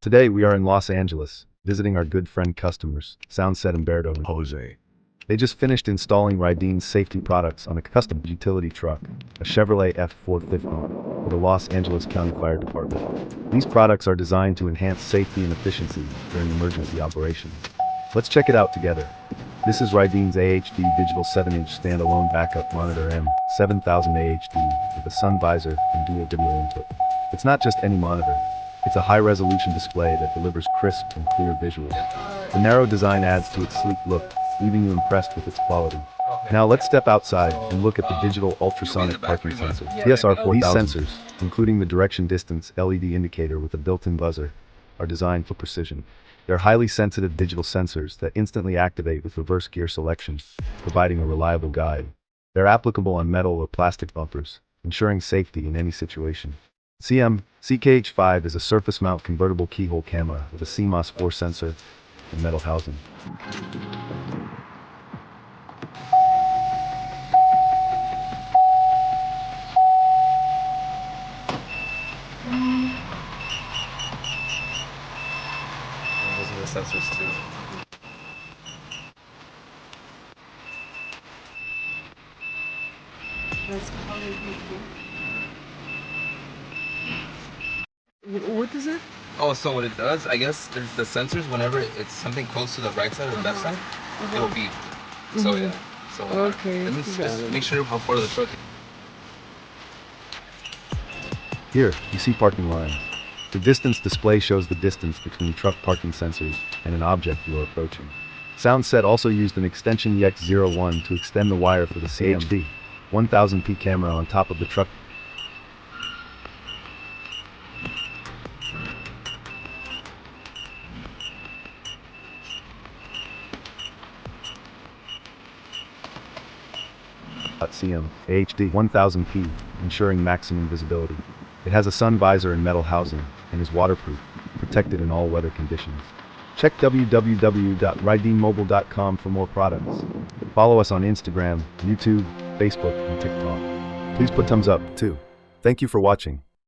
Today we are in Los Angeles, visiting our good friend customers, Soundset, Umberto and Josse. They just finished installing Rydeen's safety products on a custom utility truck, a Chevrolet F450, for the Los Angeles County Fire Department. These products are designed to enhance safety and efficiency during emergency operations. Let's check it out together. This is Rydeen's AHD digital 7-inch standalone backup monitor M7000 AHD with a sun visor and dual video input. It's not just any monitor. It's a high-resolution display that delivers crisp and clear visuals. The narrow design adds to its sleek look, leaving you impressed with its quality. Now let's step outside and look at the digital ultrasonic parking sensor PSR4000. These sensors, including the direction distance LED indicator with a built-in buzzer, are designed for precision. They're highly sensitive digital sensors that instantly activate with reverse gear selection, providing a reliable guide. They're applicable on metal or plastic bumpers, ensuring safety in any situation. CM-CKH5 is a surface mount convertible keyhole camera with a CMOS 4 sensor and metal housing. Those are the sensors too. That's color. What is it? Oh, so what it does, I guess, there's the sensors. Whenever it's something close to the right side or left side, it'll beep. So yeah. So Okay. let me just make sure how far the truck is. Here, you see parking lines. The distance display shows the distance between truck parking sensors and an object you are approaching. Soundset also used an extension EX01 to extend the wire for the CMOS camera on top of the truck. CM-CKH5 ensuring maximum visibility. It has a sun visor and metal housing, and is waterproof, protected in all weather conditions. Check www.rydeenmobile.com for more products. Follow us on Instagram, YouTube, Facebook, and TikTok. Please put thumbs up, too. Thank you for watching.